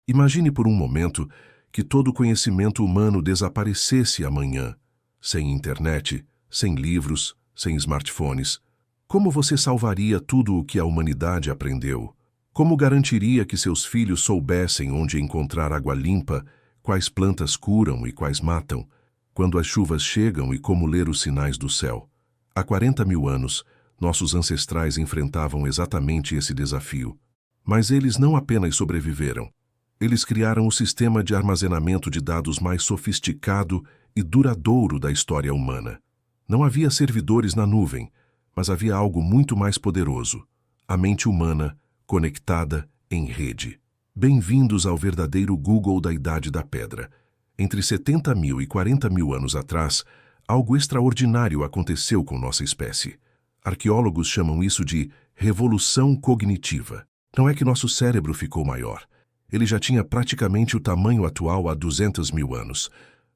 Imagine por um momento que todo o conhecimento humano desaparecesse amanhã, sem internet, sem livros, sem smartphones. Como você salvaria tudo o que a humanidade aprendeu? Como garantiria que seus filhos soubessem onde encontrar água limpa, quais plantas curam e quais matam, quando as chuvas chegam e como ler os sinais do céu? Há 40 mil anos, nossos ancestrais enfrentavam exatamente esse desafio. Mas eles não apenas sobreviveram. Eles criaram o sistema de armazenamento de dados mais sofisticado e duradouro da história humana. Não havia servidores na nuvem, mas havia algo muito mais poderoso: a mente humana conectada em rede. Bem-vindos ao verdadeiro Google da Idade da Pedra. Entre 70 mil e 40 mil anos atrás, algo extraordinário aconteceu com nossa espécie. Arqueólogos chamam isso de revolução cognitiva. Não é que nosso cérebro ficou maior. Ele já tinha praticamente o tamanho atual há 200 mil anos.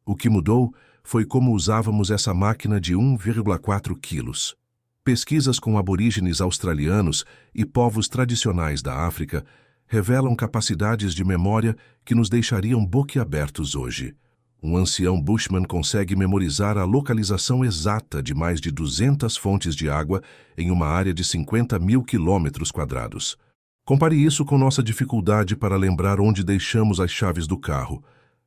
O que mudou foi como usávamos essa máquina de 1,4 quilos. Pesquisas com aborígenes australianos e povos tradicionais da África revelam capacidades de memória que nos deixariam boquiabertos hoje. Um ancião Bushman consegue memorizar a localização exata de mais de 200 fontes de água em uma área de 50 mil quilômetros quadrados. Compare isso com nossa dificuldade para lembrar onde deixamos as chaves do carro.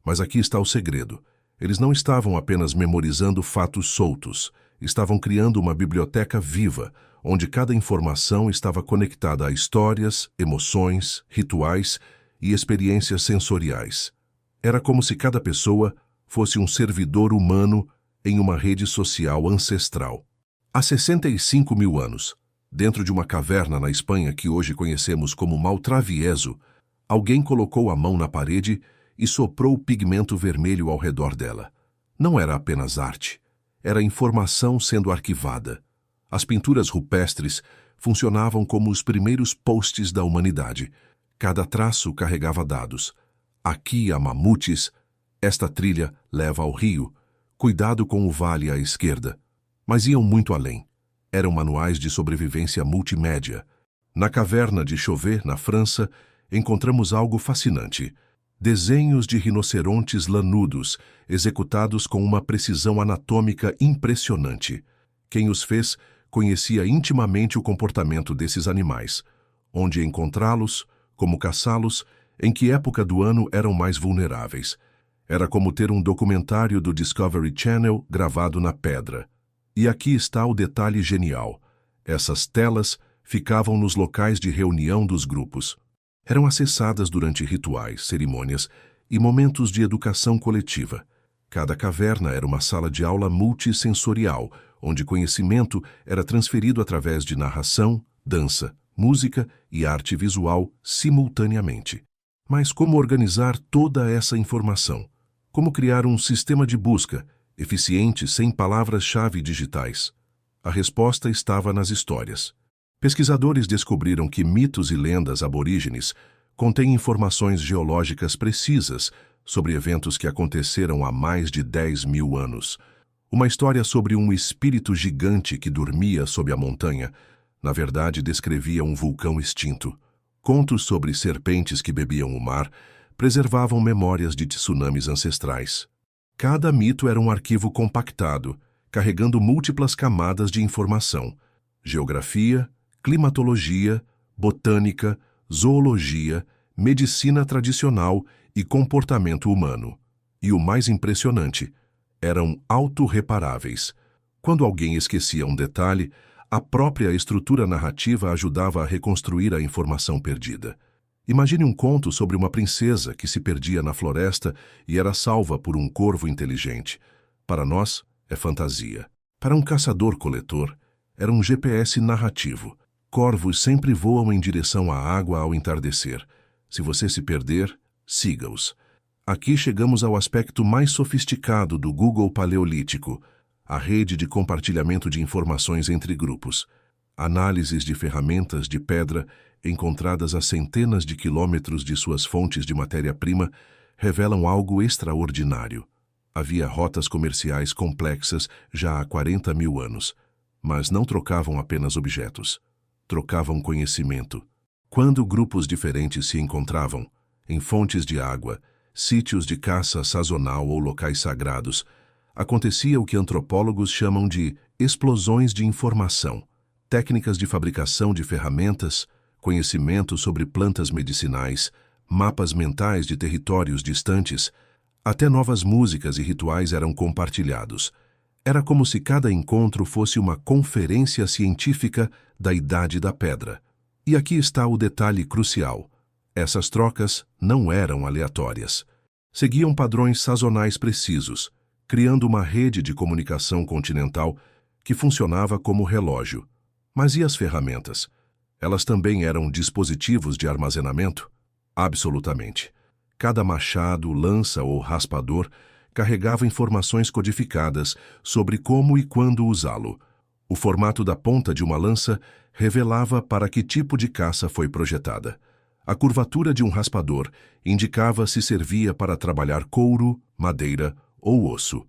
Mas aqui está o segredo. Eles não estavam apenas memorizando fatos soltos. Estavam criando uma biblioteca viva, onde cada informação estava conectada a histórias, emoções, rituais e experiências sensoriais. Era como se cada pessoa fosse um servidor humano em uma rede social ancestral. Há 65 mil anos, dentro de uma caverna na Espanha que hoje conhecemos como Maltravieso, alguém colocou a mão na parede e soprou o pigmento vermelho ao redor dela. Não era apenas arte, era informação sendo arquivada. As pinturas rupestres funcionavam como os primeiros posts da humanidade. Cada traço carregava dados. Aqui há mamutes, esta trilha leva ao rio, cuidado com o vale à esquerda. Mas iam muito além. Eram manuais de sobrevivência multimédia. Na caverna de Chauvet, na França, encontramos algo fascinante. Desenhos de rinocerontes lanudos, executados com uma precisão anatômica impressionante. Quem os fez conhecia intimamente o comportamento desses animais, onde encontrá-los, como caçá-los, em que época do ano eram mais vulneráveis. Era como ter um documentário do Discovery Channel gravado na pedra. E aqui está o detalhe genial. Essas telas ficavam nos locais de reunião dos grupos. Eram acessadas durante rituais, cerimônias e momentos de educação coletiva. Cada caverna era uma sala de aula multissensorial, onde conhecimento era transferido através de narração, dança, música e arte visual simultaneamente. Mas como organizar toda essa informação? Como criar um sistema de busca eficiente sem palavras-chave digitais? A resposta estava nas histórias. Pesquisadores descobriram que mitos e lendas aborígenes contêm informações geológicas precisas sobre eventos que aconteceram há mais de 10 mil anos. Uma história sobre um espírito gigante que dormia sob a montanha, na verdade descrevia um vulcão extinto. Contos sobre serpentes que bebiam o mar preservavam memórias de tsunamis ancestrais. Cada mito era um arquivo compactado, carregando múltiplas camadas de informação: geografia, climatologia, botânica, zoologia, medicina tradicional e comportamento humano. E o mais impressionante, eram autorreparáveis. Quando alguém esquecia um detalhe, a própria estrutura narrativa ajudava a reconstruir a informação perdida. Imagine um conto sobre uma princesa que se perdia na floresta e era salva por um corvo inteligente. Para nós, é fantasia. Para um caçador-coletor, era um GPS narrativo. Corvos sempre voam em direção à água ao entardecer. Se você se perder, siga-os. Aqui chegamos ao aspecto mais sofisticado do Google paleolítico, a rede de compartilhamento de informações entre grupos. Análises de ferramentas de pedra encontradas a centenas de quilômetros de suas fontes de matéria-prima revelam algo extraordinário. Havia rotas comerciais complexas já há 40 mil anos, mas não trocavam apenas objetos. Trocavam conhecimento. Quando grupos diferentes se encontravam, em fontes de água, sítios de caça sazonal ou locais sagrados, acontecia o que antropólogos chamam de explosões de informação, técnicas de fabricação de ferramentas, conhecimento sobre plantas medicinais, mapas mentais de territórios distantes, até novas músicas e rituais eram compartilhados. Era como se cada encontro fosse uma conferência científica da Idade da Pedra. E aqui está o detalhe crucial. Essas trocas não eram aleatórias. Seguiam padrões sazonais precisos, criando uma rede de comunicação continental que funcionava como relógio. Mas e as ferramentas? Elas também eram dispositivos de armazenamento? Absolutamente. Cada machado, lança ou raspador carregava informações codificadas sobre como e quando usá-lo. O formato da ponta de uma lança revelava para que tipo de caça foi projetada. A curvatura de um raspador indicava se servia para trabalhar couro, madeira ou osso.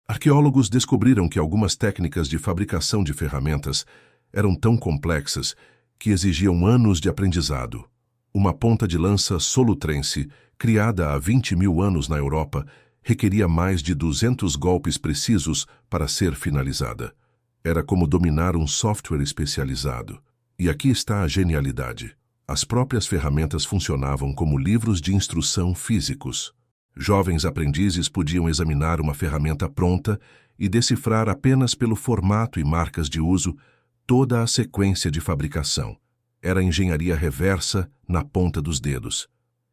Arqueólogos descobriram que algumas técnicas de fabricação de ferramentas eram tão complexas que exigiam anos de aprendizado. Uma ponta de lança solutrense, criada há 20.000 anos na Europa, requeria mais de 200 golpes precisos para ser finalizada. Era como dominar um software especializado. E aqui está a genialidade. As próprias ferramentas funcionavam como livros de instrução físicos. Jovens aprendizes podiam examinar uma ferramenta pronta e decifrar apenas pelo formato e marcas de uso toda a sequência de fabricação. Era engenharia reversa na ponta dos dedos.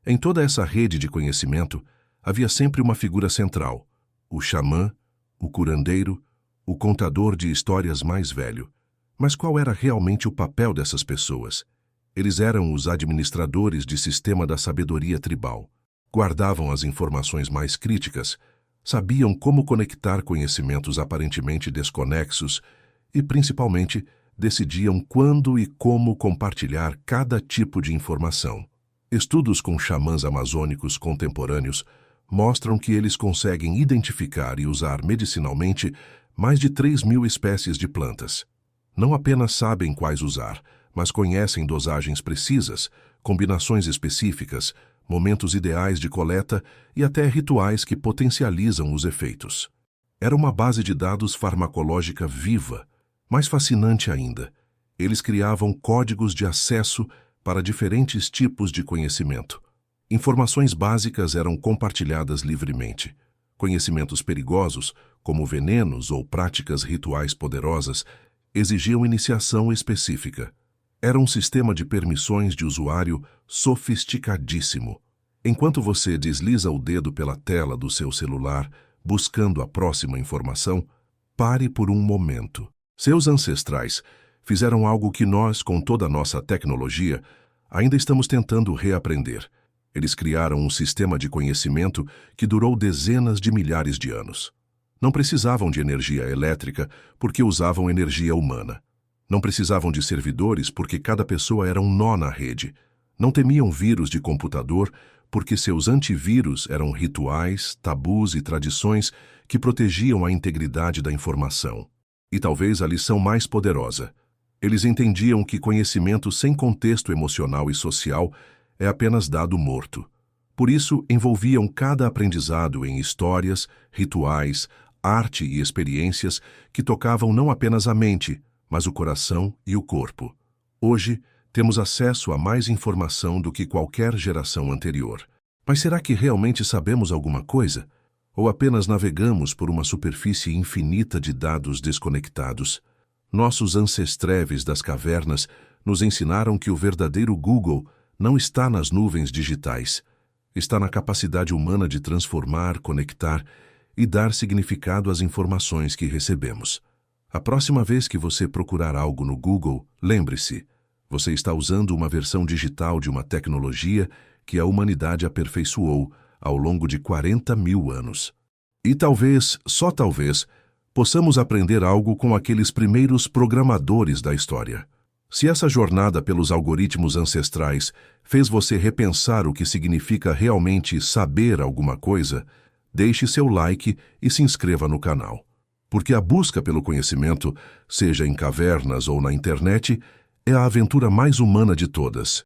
Em toda essa rede de conhecimento, havia sempre uma figura central: o xamã, o curandeiro, o contador de histórias mais velho. Mas qual era realmente o papel dessas pessoas? Eles eram os administradores de sistema da sabedoria tribal. Guardavam as informações mais críticas, sabiam como conectar conhecimentos aparentemente desconexos e, principalmente, decidiam quando e como compartilhar cada tipo de informação. Estudos com xamãs amazônicos contemporâneos mostram que eles conseguem identificar e usar medicinalmente mais de 3.000 espécies de plantas. Não apenas sabem quais usar, mas conhecem dosagens precisas, combinações específicas, momentos ideais de coleta e até rituais que potencializam os efeitos. Era uma base de dados farmacológica viva. Mais fascinante ainda, eles criavam códigos de acesso para diferentes tipos de conhecimento. Informações básicas eram compartilhadas livremente. Conhecimentos perigosos, como venenos ou práticas rituais poderosas, exigiam iniciação específica. Era um sistema de permissões de usuário sofisticadíssimo. Enquanto você desliza o dedo pela tela do seu celular, buscando a próxima informação, pare por um momento. Seus ancestrais fizeram algo que nós, com toda a nossa tecnologia, ainda estamos tentando reaprender. Eles criaram um sistema de conhecimento que durou dezenas de milhares de anos. Não precisavam de energia elétrica porque usavam energia humana. Não precisavam de servidores porque cada pessoa era um nó na rede. Não temiam vírus de computador porque seus antivírus eram rituais, tabus e tradições que protegiam a integridade da informação. E talvez a lição mais poderosa: eles entendiam que conhecimento sem contexto emocional e social é apenas dado morto. Por isso, envolviam cada aprendizado em histórias, rituais, arte e experiências que tocavam não apenas a mente, mas o coração e o corpo. Hoje, temos acesso a mais informação do que qualquer geração anterior. Mas será que realmente sabemos alguma coisa? Ou apenas navegamos por uma superfície infinita de dados desconectados? Nossos ancestreves das cavernas nos ensinaram que o verdadeiro Google não está nas nuvens digitais. Está na capacidade humana de transformar, conectar e dar significado às informações que recebemos. A próxima vez que você procurar algo no Google, lembre-se, você está usando uma versão digital de uma tecnologia que a humanidade aperfeiçoou ao longo de 40.000 anos. E talvez, só talvez, possamos aprender algo com aqueles primeiros programadores da história. Se essa jornada pelos algoritmos ancestrais fez você repensar o que significa realmente saber alguma coisa, deixe seu like e se inscreva no canal. Porque a busca pelo conhecimento, seja em cavernas ou na internet, é a aventura mais humana de todas.